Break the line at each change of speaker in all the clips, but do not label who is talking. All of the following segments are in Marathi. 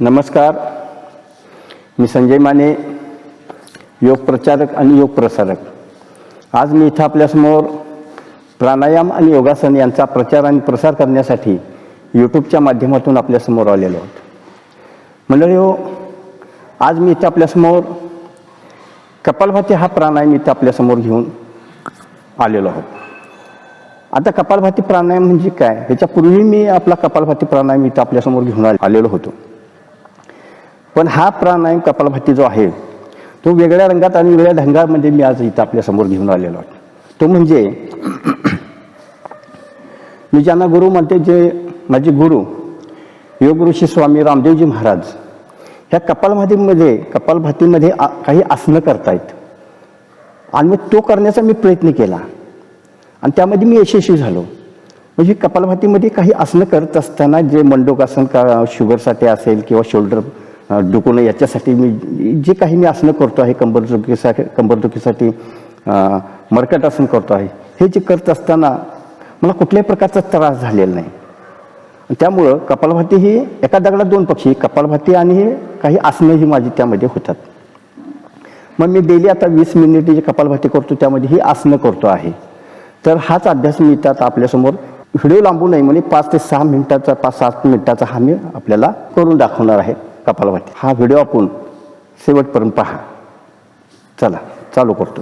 नमस्कार, मी संजय माने, योग प्रचारक आणि योग प्रसारक. आज मी इथं आपल्यासमोर प्राणायाम आणि योगासन यांचा प्रचार आणि प्रसार करण्यासाठी यूट्यूबच्या माध्यमातून आपल्यासमोर आलेलो आहोत. मंडळी हो, आज मी इथं आपल्यासमोर कपालभाती हा प्राणायाम इथं आपल्यासमोर घेऊन आलेलो आहोत. आता कपालभाती प्राणायाम म्हणजे काय, ह्याच्यापूर्वी मी आपला कपालभाती प्राणायाम इथं आपल्यासमोर घेऊन आलेलो होतो. पण हा प्राणायाम कपालभाती जो आहे तो वेगळ्या रंगात आणि वेगळ्या ढंगामध्ये मी आज इथं आपल्यासमोर घेऊन आलेलो आहे. तो म्हणजे मी ज्यांना गुरु म्हणते, जे माझे गुरु योग ऋषी स्वामी रामदेवजी महाराज, ह्या कपालभातीमध्ये काही आसनं करतायत आणि मग तो करण्याचा मी प्रयत्न केला आणि त्यामध्ये मी यशस्वी झालो. म्हणजे कपालभातीमध्ये काही आसनं करत असताना जे मंडूकासन का शुगरसाठी असेल किंवा शोल्डर दुखणं याच्यासाठी मी जे काही मी आसनं करतो आहे, कंबरदुखीसाठी मरकट आसन करतो आहे, हे जे करत असताना मला कुठल्याही प्रकारचा त्रास झालेला नाही. त्यामुळं कपालभाती ही एका दगडात दोन पक्षी, कपालभाती आणि काही आसनं ही माझी त्यामध्ये होतात. मग मी डेली आता 20 मिनिट जे कपालभाती करतो त्यामध्ये ही आसनं करतो आहे. तर हाच अभ्यास मी आता आपल्यासमोर व्हिडिओ लांबू नये म्हणून 5 ते 6 मिनिटाचा 5-7 मिनिटाचा हा मी आपल्याला करून दाखवणार आहे कपालभाती. हा व्हिडिओ आपण शेवटपर्यंत पहा. चला चालू करतो.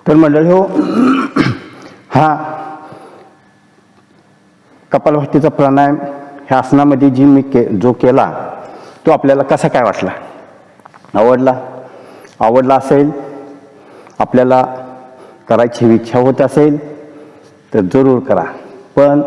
तर मंडळी हो, हा कपालभातीचा प्राणायाम ह्या आसनामध्ये मी जो केला तो आपल्याला कसा काय वाटला? आवडला असेल, आपल्याला करायची इच्छा होत असेल तर जरूर करा. पण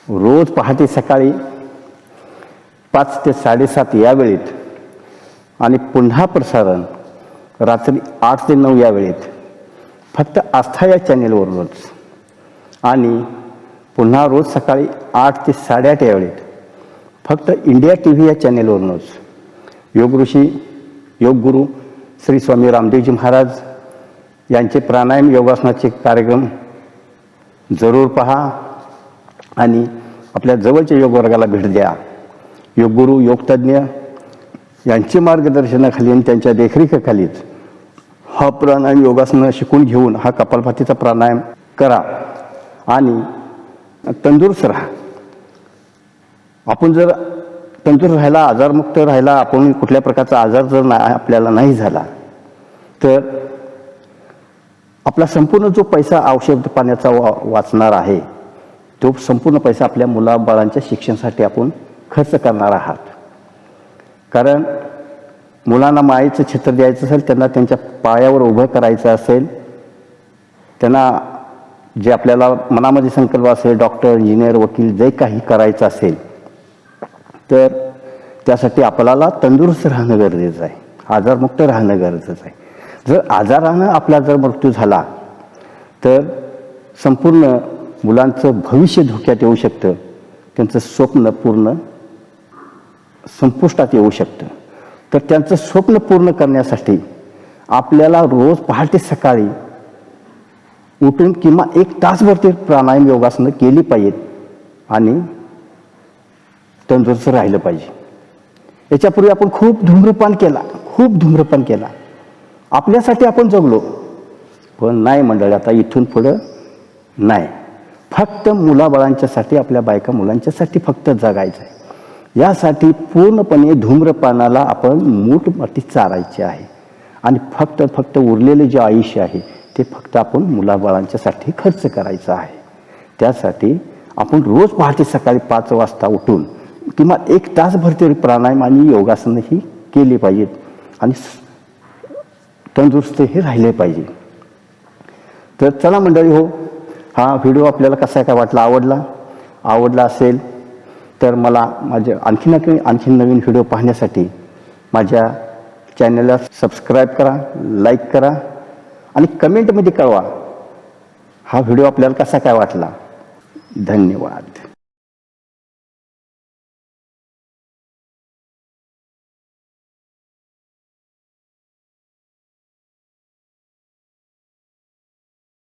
रोज पहाटे सकाळी 5 ते 7:30 या वेळेत आणि पुन्हा प्रसारण रात्री 8 ते 9 या वेळेत फक्त आस्था या चॅनेलवरूनच, आणि पुन्हा रोज सकाळी 8 ते 8:30 या वेळेत फक्त इंडिया TV या चॅनेलवरूनच योग गुरु श्री स्वामी रामदेवजी महाराज यांचे प्राणायाम योगासनाचे कार्यक्रम जरूर पहा आणि आपल्या जवळच्या योग वर्गाला भेट द्या. योगगुरू योगतज्ञ यांचे मार्गदर्शनाखाली आणि त्यांच्या देखरेखीखालीच हा प्राणायाम योगासनं शिकून घेऊन हा कपालभातीचा प्राणायाम करा आणि तंदुरुस्त राहा. आपण जर तंदुरुस्त राहायला, आजारमुक्त राहायला, आपण कुठल्या प्रकारचा आजार जर आपल्याला नाही झाला तर आपला संपूर्ण जो पैसा औषध पाण्याचा वाचणार आहे तो संपूर्ण पैसा आपल्या मुलाबाळांच्या शिक्षणासाठी आपण खर्च करणार आहात. कारण मुलांना मायेचं छत्र द्यायचं असेल, त्यांना त्यांच्या पायावर उभं करायचं असेल, त्यांना जे आपल्याला मनामध्ये संकल्प असेल, डॉक्टर, इंजिनियर, वकील जे काही करायचं असेल तर त्यासाठी आपल्याला तंदुरुस्त राहणं गरजेचं आहे, आजारमुक्त राहणं गरजेचं आहे. जर आजारानं आपला जर मृत्यू झाला तर संपूर्ण मुलांचं भविष्य धोक्यात येऊ शकतं, त्यांचं स्वप्न पूर्ण संपुष्टात येऊ शकतं. तर त्यांचं स्वप्न पूर्ण करण्यासाठी आपल्याला रोज पहाटे सकाळी उठून किंवा 1 तासभर ते प्राणायाम योगासनं केली पाहिजेत आणि तंदुरुस्त राहिलं पाहिजे. याच्यापूर्वी आपण खूप धूम्रपान केला, आपल्यासाठी आपण जगलो, पण नाही मंडळी, आता इथून पुढं नाही. फक्त मुलाबाळांच्यासाठी, आपल्या बायका मुलांच्यासाठी फक्त जगायचं आहे. यासाठी पूर्णपणे धूम्रपानाला आपण मूठमती चारायचे आहे आणि फक्त उरलेले जे आयुष्य आहे ते फक्त आपण मुलाबाळांच्यासाठी खर्च करायचं आहे. त्यासाठी आपण रोज पहाटे सकाळी 5 वाजता उठून किंवा 1 तासभर तरी प्राणायाम आणि योगासनही केली पाहिजेत आणि तंदुरुस्त हे राहिले पाहिजे. तर चला मंडळी हो, हा व्हिडिओ आपल्याला कसा काय वाटला? आवडला असेल तर मला माझ्या आणखीन नवीन व्हिडिओ पाहण्यासाठी माझ्या चॅनलला सबस्क्राईब करा, लाईक करा आणि कमेंटमध्ये कळवा हा व्हिडिओ आपल्याला कसा काय वाटला. धन्यवाद.